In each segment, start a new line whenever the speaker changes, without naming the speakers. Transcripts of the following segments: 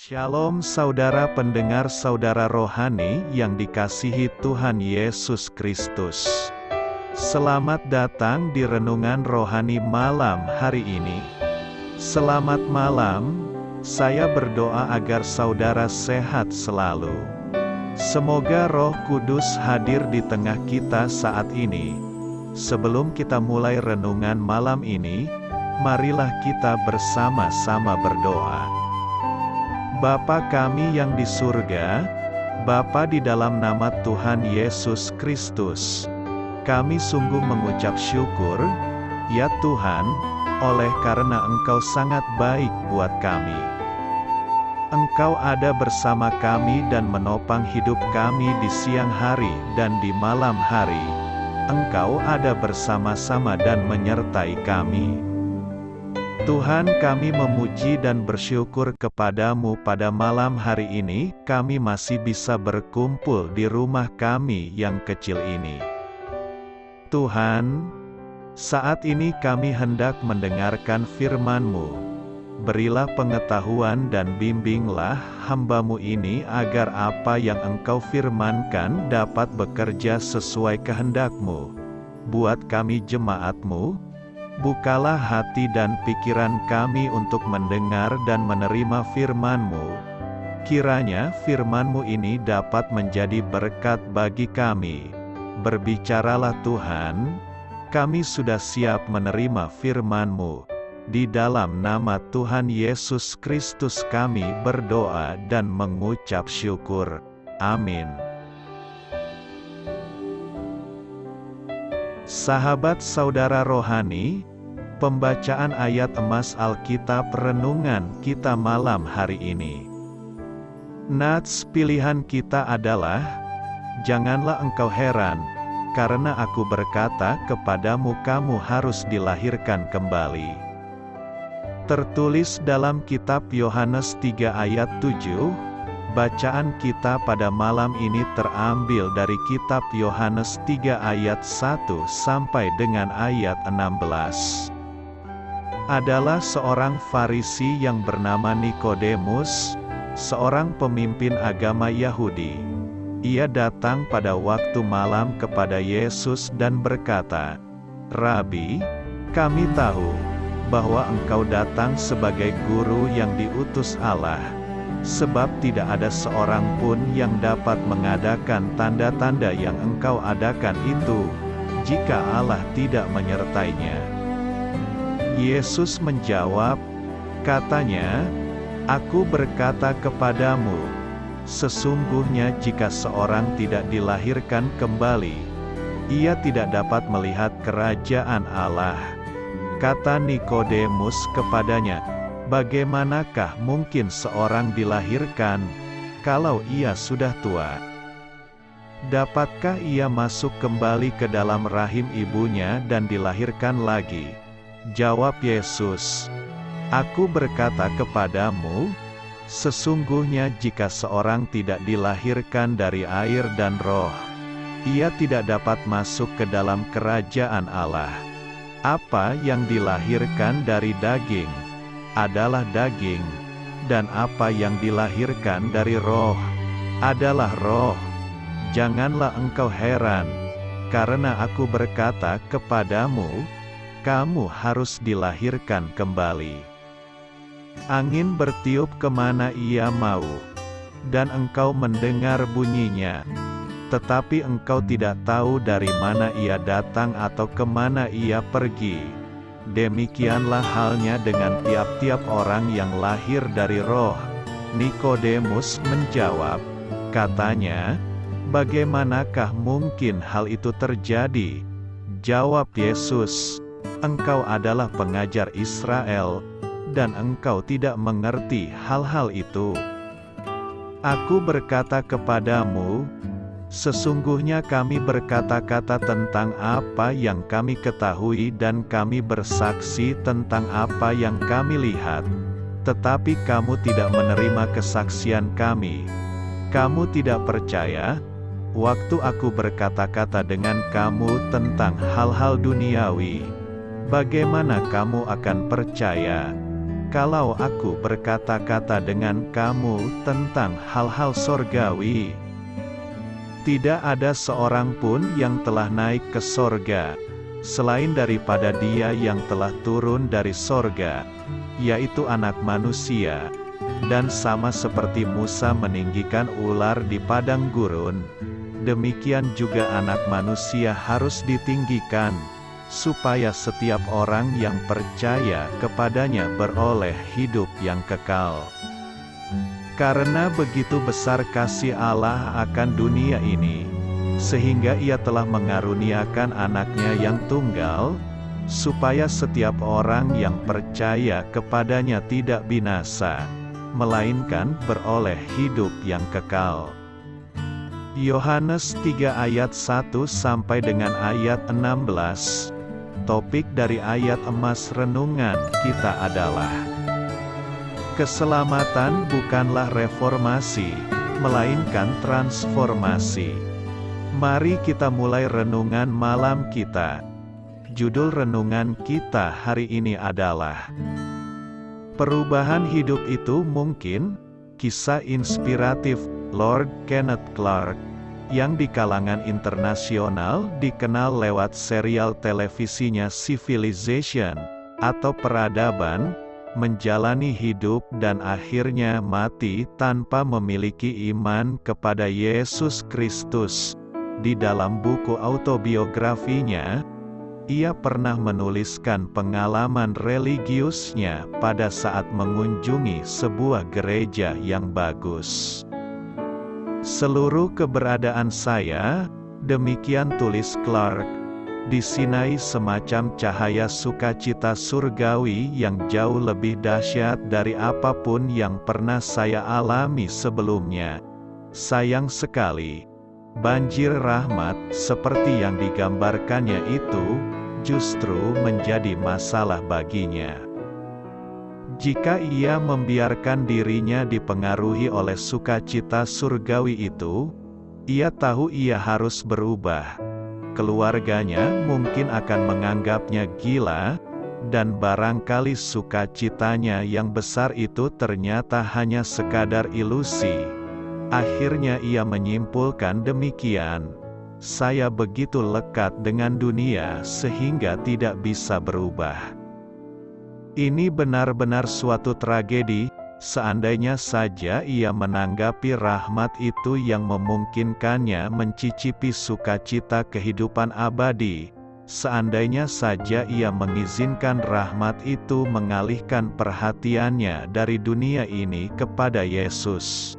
Shalom saudara pendengar saudara rohani yang dikasihi Tuhan Yesus Kristus. Selamat datang di renungan rohani malam hari ini. Selamat malam, saya berdoa agar saudara sehat selalu. Semoga Roh Kudus hadir di tengah kita saat ini. Sebelum kita mulai renungan malam ini, marilah kita bersama-sama berdoa. Bapa kami yang di surga, Bapa di dalam nama Tuhan Yesus Kristus, kami sungguh mengucap syukur, ya Tuhan, oleh karena Engkau sangat baik buat kami. Engkau ada bersama kami dan menopang hidup kami di siang hari dan di malam hari. Engkau ada bersama-sama dan menyertai kami. Tuhan, kami memuji dan bersyukur kepadamu pada malam hari ini, kami masih bisa berkumpul di rumah kami yang kecil ini. Tuhan, saat ini kami hendak mendengarkan firman-Mu. Berilah pengetahuan dan bimbinglah hamba-Mu ini agar apa yang Engkau firmankan dapat bekerja sesuai kehendak-Mu. Buat kami jemaat-Mu, bukalah hati dan pikiran kami untuk mendengar dan menerima firman-Mu. Kiranya firman-Mu ini dapat menjadi berkat bagi kami. Berbicaralah Tuhan, kami sudah siap menerima firman-Mu. Di dalam nama Tuhan Yesus Kristus kami berdoa dan mengucap syukur. Amin. Sahabat saudara rohani, pembacaan ayat emas Alkitab renungan kita malam hari ini. Nats pilihan kita adalah, janganlah engkau heran, karena aku berkata kepadamu kamu harus dilahirkan kembali. Tertulis dalam kitab Yohanes 3 ayat 7, bacaan kita pada malam ini terambil dari kitab Yohanes 3 ayat 1 sampai dengan ayat 16. Adalah seorang Farisi yang bernama Nikodemus, seorang pemimpin agama Yahudi. Ia datang pada waktu malam kepada Yesus dan berkata, "Rabi, kami tahu bahwa engkau datang sebagai guru yang diutus Allah, sebab tidak ada seorang pun yang dapat mengadakan tanda-tanda yang engkau adakan itu, jika Allah tidak menyertainya." Yesus menjawab, katanya, "Aku berkata kepadamu, sesungguhnya jika seorang tidak dilahirkan kembali, ia tidak dapat melihat kerajaan Allah." Kata Nikodemus kepadanya, "Bagaimanakah mungkin seorang dilahirkan, kalau ia sudah tua? Dapatkah ia masuk kembali ke dalam rahim ibunya dan dilahirkan lagi?" Jawab Yesus, "Aku berkata kepadamu, sesungguhnya jika seorang tidak dilahirkan dari air dan Roh, ia tidak dapat masuk ke dalam kerajaan Allah. Apa yang dilahirkan dari daging adalah daging, dan apa yang dilahirkan dari Roh adalah roh. Janganlah engkau heran, karena aku berkata kepadamu, kamu harus dilahirkan kembali. Angin bertiup kemana ia mau, dan engkau mendengar bunyinya, tetapi engkau tidak tahu dari mana ia datang atau kemana ia pergi. Demikianlah halnya dengan tiap-tiap orang yang lahir dari Roh." Nikodemus menjawab, katanya, "Bagaimanakah mungkin hal itu terjadi?" Jawab Yesus, "Engkau adalah pengajar Israel, dan engkau tidak mengerti hal-hal itu. Aku berkata kepadamu, sesungguhnya kami berkata-kata tentang apa yang kami ketahui dan kami bersaksi tentang apa yang kami lihat, tetapi kamu tidak menerima kesaksian kami. Kamu tidak percaya, waktu aku berkata-kata dengan kamu tentang hal-hal duniawi. Bagaimana kamu akan percaya kalau aku berkata-kata dengan kamu tentang hal-hal sorgawi. Tidak ada seorang pun yang telah naik ke sorga, selain daripada Dia yang telah turun dari sorga, yaitu Anak Manusia. Dan sama seperti Musa meninggikan ular di padang gurun, demikian juga Anak Manusia harus ditinggikan, supaya setiap orang yang percaya kepadanya beroleh hidup yang kekal. Karena begitu besar kasih Allah akan dunia ini, sehingga Ia telah mengaruniakan Anaknya yang tunggal, supaya setiap orang yang percaya kepadanya tidak binasa, melainkan beroleh hidup yang kekal. Yohanes 3 ayat 1 sampai dengan ayat 16. Topik dari ayat emas renungan kita adalah: keselamatan bukanlah reformasi, melainkan transformasi. Mari kita mulai renungan malam kita. Judul renungan kita hari ini adalah Perubahan Hidup Itu Mungkin, kisah inspiratif Lord Kenneth Clark, yang di kalangan internasional dikenal lewat serial televisinya Civilization, atau Peradaban, menjalani hidup dan akhirnya mati tanpa memiliki iman kepada Yesus Kristus. Di dalam buku autobiografinya, ia pernah menuliskan pengalaman religiusnya pada saat mengunjungi sebuah gereja yang bagus. Seluruh keberadaan saya, demikian tulis Clark, disinai semacam cahaya sukacita surgawi yang jauh lebih dahsyat dari apapun yang pernah saya alami sebelumnya. Sayang sekali, banjir rahmat seperti yang digambarkannya itu justru menjadi masalah baginya. Jika ia membiarkan dirinya dipengaruhi oleh sukacita surgawi itu, ia tahu ia harus berubah. Keluarganya mungkin akan menganggapnya gila, dan barangkali sukacitanya yang besar itu ternyata hanya sekadar ilusi. Akhirnya ia menyimpulkan demikian, saya begitu lekat dengan dunia sehingga tidak bisa berubah. Ini benar-benar suatu tragedi. Seandainya saja ia menanggapi rahmat itu yang memungkinkannya mencicipi sukacita kehidupan abadi, seandainya saja ia mengizinkan rahmat itu mengalihkan perhatiannya dari dunia ini kepada Yesus,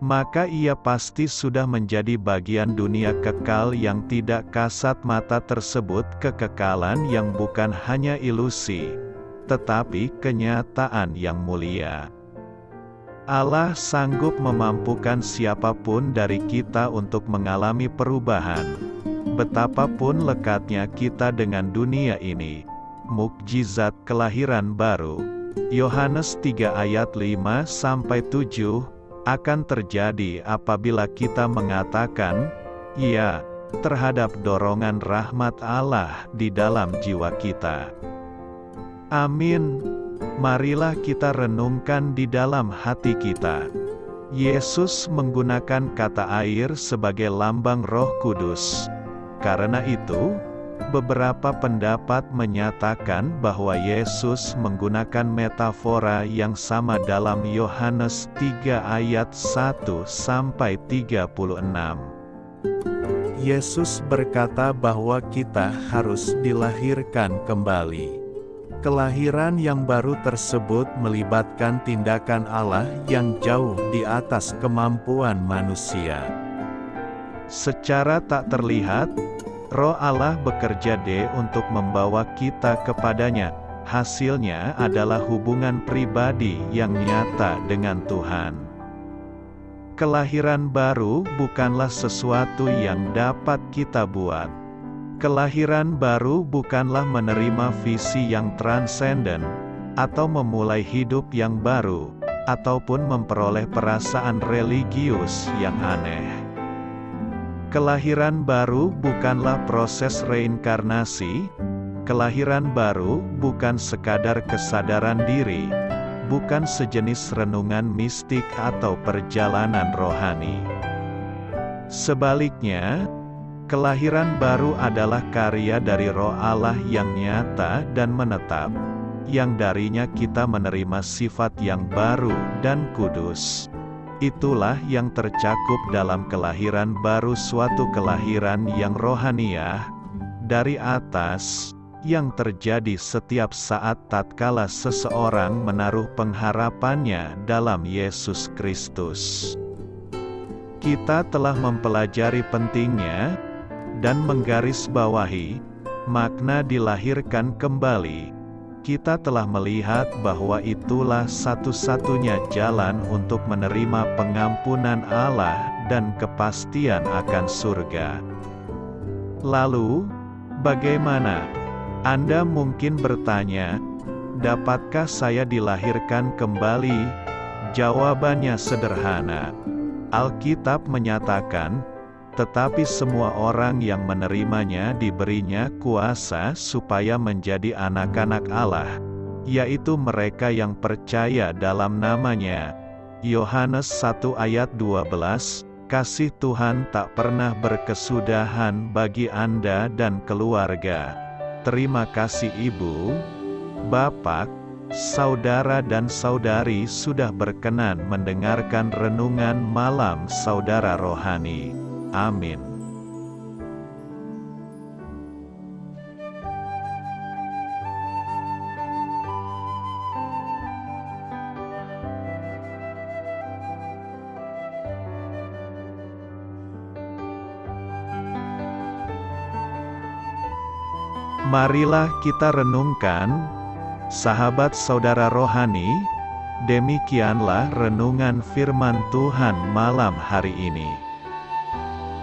maka ia pasti sudah menjadi bagian dunia kekal yang tidak kasat mata tersebut, kekekalan yang bukan hanya ilusi, tetapi kenyataan yang mulia. Allah sanggup memampukan siapapun dari kita untuk mengalami perubahan. Betapapun lekatnya kita dengan dunia ini, mukjizat kelahiran baru, Yohanes 3 ayat 5-7, akan terjadi apabila kita mengatakan ya terhadap dorongan rahmat Allah di dalam jiwa kita. Amin. Marilah kita renungkan di dalam hati kita. Yesus menggunakan kata air sebagai lambang Roh Kudus. Karena itu, beberapa pendapat menyatakan bahwa Yesus menggunakan metafora yang sama dalam Yohanes 3 ayat 1-36. Yesus berkata bahwa kita harus dilahirkan kembali. Kelahiran yang baru tersebut melibatkan tindakan Allah yang jauh di atas kemampuan manusia. Secara tak terlihat, Roh Allah bekerja untuk membawa kita kepadanya. Hasilnya adalah hubungan pribadi yang nyata dengan Tuhan. Kelahiran baru bukanlah sesuatu yang dapat kita buat. Kelahiran baru bukanlah menerima visi yang transenden, atau memulai hidup yang baru, ataupun memperoleh perasaan religius yang aneh. Kelahiran baru bukanlah proses reinkarnasi, Kelahiran baru bukan sekadar kesadaran diri, bukan sejenis renungan mistik atau perjalanan rohani. Sebaliknya, kelahiran baru adalah karya dari Roh Allah yang nyata dan menetap, yang darinya kita menerima sifat yang baru dan kudus. Itulah yang tercakup dalam kelahiran baru, suatu kelahiran yang rohaniah, dari atas, yang terjadi setiap saat tatkala seseorang menaruh pengharapannya dalam Yesus Kristus. Kita telah mempelajari pentingnya dan menggarisbawahi makna dilahirkan kembali. Kita telah melihat bahwa itulah satu-satunya jalan untuk menerima pengampunan Allah dan kepastian akan surga. Lalu, bagaimana? Anda mungkin bertanya, dapatkah saya dilahirkan kembali? Jawabannya sederhana. Alkitab menyatakan, tetapi semua orang yang menerimanya diberinya kuasa supaya menjadi anak-anak Allah, yaitu mereka yang percaya dalam namanya. Yohanes 1 ayat 12, kasih Tuhan tak pernah berkesudahan bagi Anda dan keluarga. Terima kasih Ibu, Bapak, saudara dan saudari sudah berkenan mendengarkan renungan malam saudara rohani. Amin. Marilah kita renungkan, sahabat saudara rohani, demikianlah renungan firman Tuhan malam hari ini.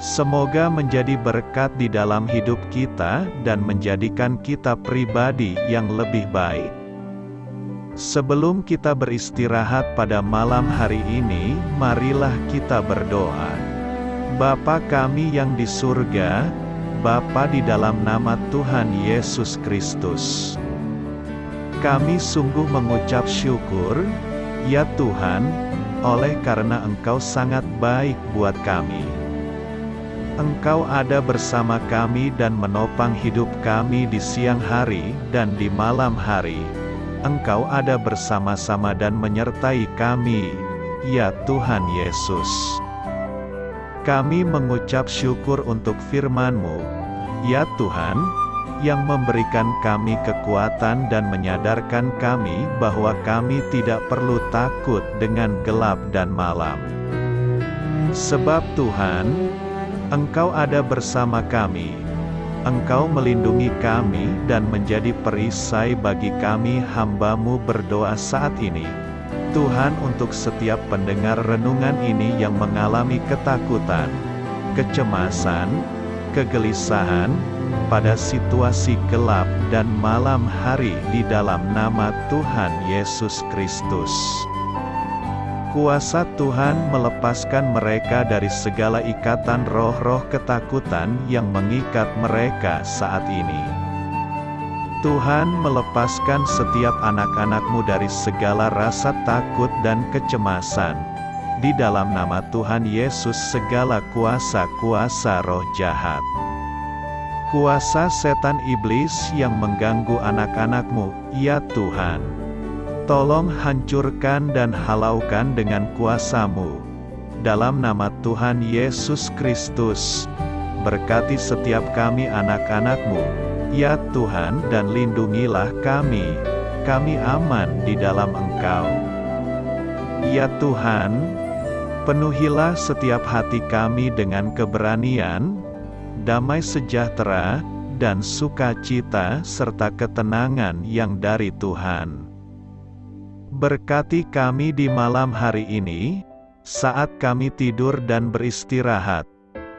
Semoga menjadi berkat di dalam hidup kita dan menjadikan kita pribadi yang lebih baik. Sebelum kita beristirahat pada malam hari ini, marilah kita berdoa. Bapa kami yang di surga, Bapa di dalam nama Tuhan Yesus Kristus, kami sungguh mengucap syukur, ya Tuhan, oleh karena Engkau sangat baik buat kami. Engkau ada bersama kami dan menopang hidup kami di siang hari dan di malam hari. Engkau ada bersama-sama dan menyertai kami, ya Tuhan Yesus. Kami mengucap syukur untuk firman-Mu, ya Tuhan, yang memberikan kami kekuatan dan menyadarkan kami bahwa kami tidak perlu takut dengan gelap dan malam. Sebab Tuhan, Engkau ada bersama kami. Engkau melindungi kami dan menjadi perisai bagi kami hamba-Mu berdoa saat ini. Tuhan, untuk setiap pendengar renungan ini yang mengalami ketakutan, kecemasan, kegelisahan, pada situasi gelap dan malam hari di dalam nama Tuhan Yesus Kristus. Kuasa Tuhan melepaskan mereka dari segala ikatan roh-roh ketakutan yang mengikat mereka saat ini. Tuhan melepaskan setiap anak-anak-Mu dari segala rasa takut dan kecemasan. Di dalam nama Tuhan Yesus segala kuasa-kuasa roh jahat, kuasa setan iblis yang mengganggu anak-anak-Mu, ya Tuhan, tolong hancurkan dan halaukan dengan kuasa-Mu. Dalam nama Tuhan Yesus Kristus, berkati setiap kami anak-anak-Mu, ya Tuhan, dan lindungilah kami. Kami aman di dalam Engkau. Ya Tuhan, penuhilah setiap hati kami dengan keberanian, damai sejahtera, dan sukacita serta ketenangan yang dari Tuhan. Berkati kami di malam hari ini, saat kami tidur dan beristirahat.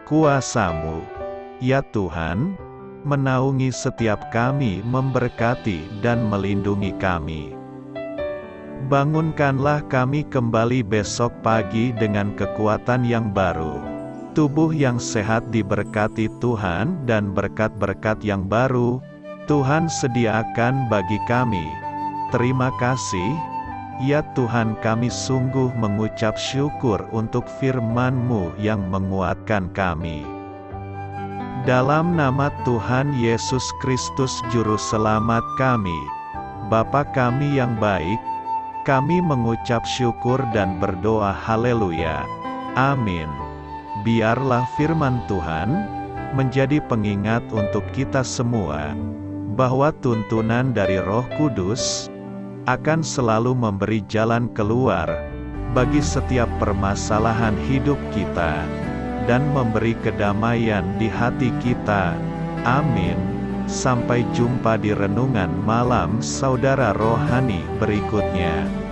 Kuasa-Mu, ya Tuhan, menaungi setiap kami, memberkati dan melindungi kami. Bangunkanlah kami kembali besok pagi dengan kekuatan yang baru. Tubuh yang sehat diberkati Tuhan dan berkat-berkat yang baru, Tuhan sediakan bagi kami. Terima kasih, ya Tuhan, kami sungguh mengucap syukur untuk firman-Mu yang menguatkan kami. Dalam nama Tuhan Yesus Kristus Juru Selamat kami, Bapa kami yang baik, kami mengucap syukur dan berdoa haleluya. Amin. Biarlah firman Tuhan menjadi pengingat untuk kita semua, bahwa tuntunan dari Roh Kudus akan selalu memberi jalan keluar bagi setiap permasalahan hidup kita, dan memberi kedamaian di hati kita. Amin. Sampai jumpa di renungan malam saudara rohani berikutnya.